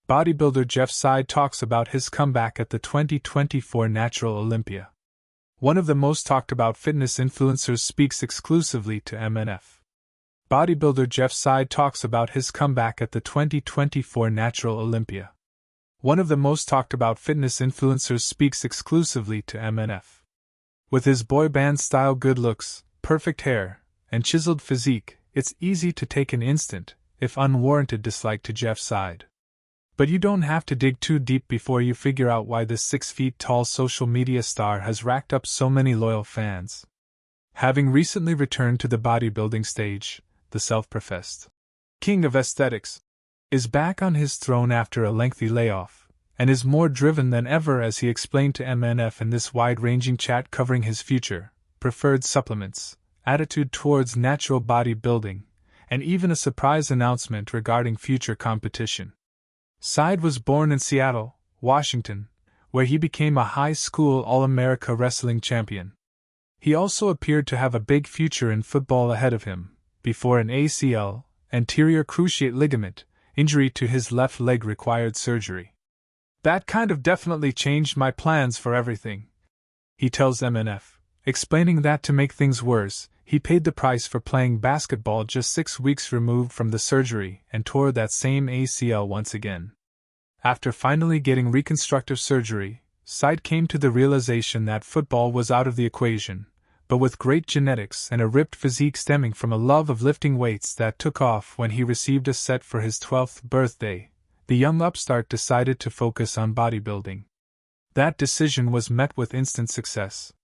Bodybuilder Seid talks about his comeback at the 2024 Natural Olympia. One of the most talked about fitness influencers speaks exclusively to MNF. Bodybuilder Seid talks about his comeback at the 2024 Natural Olympia. One of the most talked about fitness influencers speaks exclusively to MNF. With his boy band style good looks, perfect hair, and chiseled physique, it's easy to take an instant, if unwarranted, dislike to Seid. But you don't have to dig too deep before you figure out why this 6-feet-tall social media star has racked up so many loyal fans. Having recently returned to the bodybuilding stage, the self-professed king of aesthetics is back on his throne after a lengthy layoff, and is more driven than ever, as he explained to MNF in this wide-ranging chat covering his future, preferred supplements, attitude towards natural bodybuilding, and even a surprise announcement regarding future competition. Seid was born in Seattle, Washington, where he became a high school All-America wrestling champion. He also appeared to have a big future in football ahead of him, before an ACL, anterior cruciate ligament, injury to his left leg required surgery. That kind of definitely changed my plans for everything, he tells MNF, explaining that to make things worse, he paid the price for playing basketball just 6 weeks removed from the surgery and tore that same ACL once again. After finally getting reconstructive surgery, Seid came to the realization that football was out of the equation, but with great genetics and a ripped physique stemming from a love of lifting weights that took off when he received a set for his 12th birthday, the young upstart decided to focus on bodybuilding. That decision was met with instant success.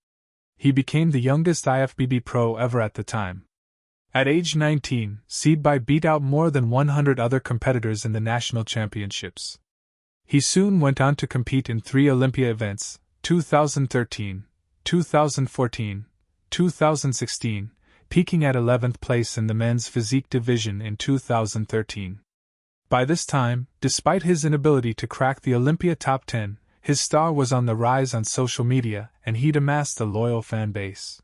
He became the youngest IFBB pro ever at the time. At age 19, Seid beat out more than 100 other competitors in the national championships. He soon went on to compete in 3 Olympia events, 2013, 2014, 2016, peaking at 11th place in the men's physique division in 2013. By this time, despite his inability to crack the Olympia top 10, his star was on the rise on social media, and he'd amassed a loyal fan base.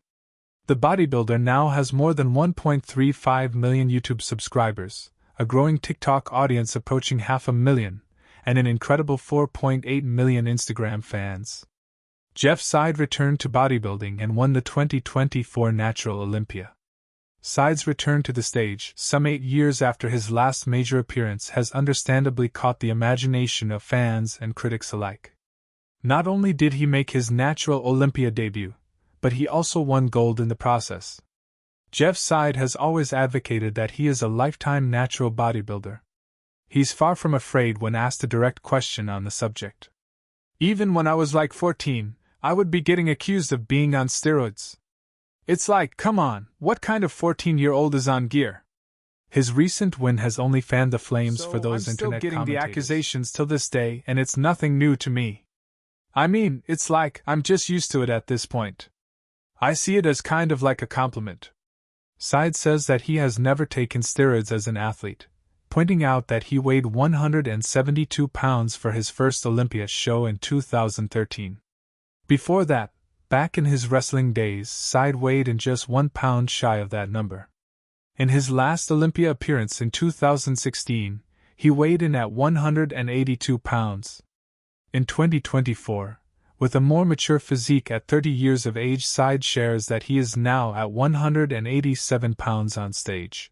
The bodybuilder now has more than 1.35 million YouTube subscribers, a growing TikTok audience approaching 500,000, and an incredible 4.8 million Instagram fans. Seid returned to bodybuilding and won the 2024 Natural Olympia. Seid's return to the stage, some 8 years after his last major appearance, has understandably caught the imagination of fans and critics alike. Not only did he make his Natural Olympia debut, but he also won gold in the process. Seid has always advocated that he is a lifetime natural bodybuilder. He's far from afraid when asked a direct question on the subject. Even when I was like 14, I would be getting accused of being on steroids. It's like, come on, what kind of 14-year-old is on gear? His recent win has only fanned the flames for those internet commentators. I'm still getting the accusations till this day, and it's nothing new to me. I mean, it's like, I'm just used to it at this point. I see it as kind of like a compliment. Seid says that he has never taken steroids as an athlete, pointing out that he weighed 172 pounds for his first Olympia show in 2013. Before that, back in his wrestling days, Seid weighed in just 1 pound shy of that number. In his last Olympia appearance in 2016, he weighed in at 182 pounds. In 2024, with a more mature physique at 30 years of age, Seid shares that he is now at 187 pounds on stage.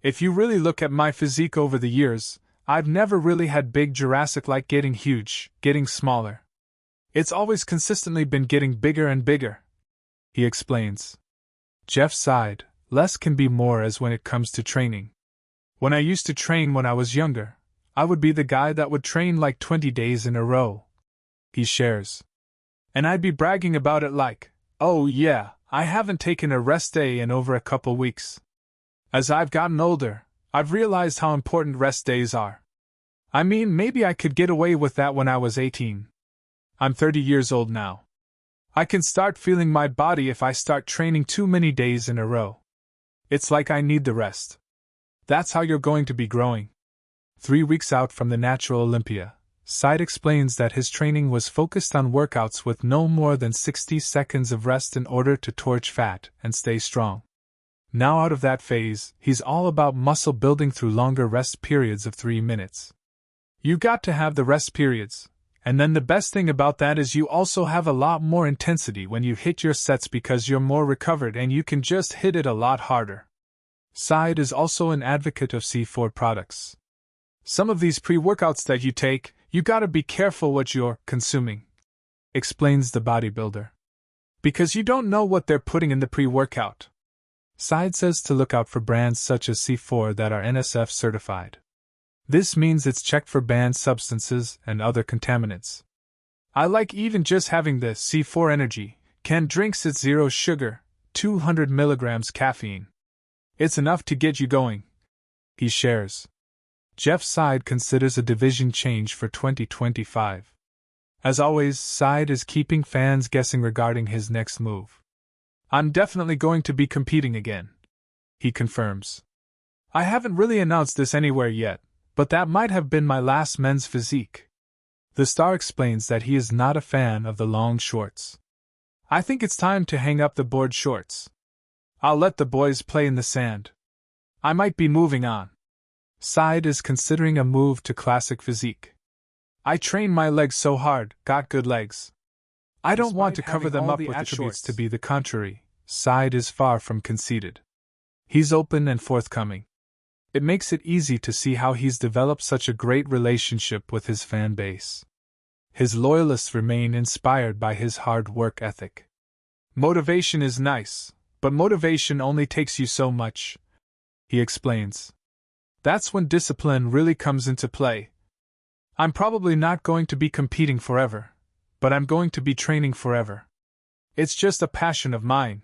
If you really look at my physique over the years, I've never really had big Jurassic-like getting huge, getting smaller. It's always consistently been getting bigger and bigger, he explains. Seid, less can be more as when it comes to training. When I used to train when I was younger, I would be the guy that would train like 20 days in a row, he shares. And I'd be bragging about it like, oh yeah, I haven't taken a rest day in over a couple weeks. As I've gotten older, I've realized how important rest days are. I mean, maybe I could get away with that when I was 18. I'm 30 years old now. I can start feeling my body if I start training too many days in a row. It's like I need the rest. That's how you're going to be growing. 3 weeks out from the Natural Olympia, Seid explains that his training was focused on workouts with no more than 60 seconds of rest in order to torch fat and stay strong. Now out of that phase, he's all about muscle building through longer rest periods of 3 minutes. You got to have the rest periods, and then the best thing about that is you also have a lot more intensity when you hit your sets because you're more recovered and you can just hit it a lot harder. Seid is also an advocate of C4 products. Some of these pre-workouts that you take, you gotta be careful what you're consuming, explains the bodybuilder. Because you don't know what they're putting in the pre-workout. Seid says to look out for brands such as C4 that are NSF certified. This means it's checked for banned substances and other contaminants. I like even just having the C4 Energy canned drinks. It's 0 sugar, 200 milligrams caffeine. It's enough to get you going, he shares. Jeff Seid considers a division change for 2025. As always, Seid is keeping fans guessing regarding his next move. I'm definitely going to be competing again, he confirms. I haven't really announced this anywhere yet, but that might have been my last men's physique. The star explains that he is not a fan of the long shorts. I think it's time to hang up the board shorts. I'll let the boys play in the sand. I might be moving on. Seid is considering a move to classic physique. I train my legs so hard, got good legs. I don't want to cover them up with attributes to be the contrary. Seid is far from conceited. He's open and forthcoming. It makes it easy to see how he's developed such a great relationship with his fan base. His loyalists remain inspired by his hard work ethic. Motivation is nice, but motivation only takes you so much, he explains. That's when discipline really comes into play. I'm probably not going to be competing forever, but I'm going to be training forever. It's just a passion of mine.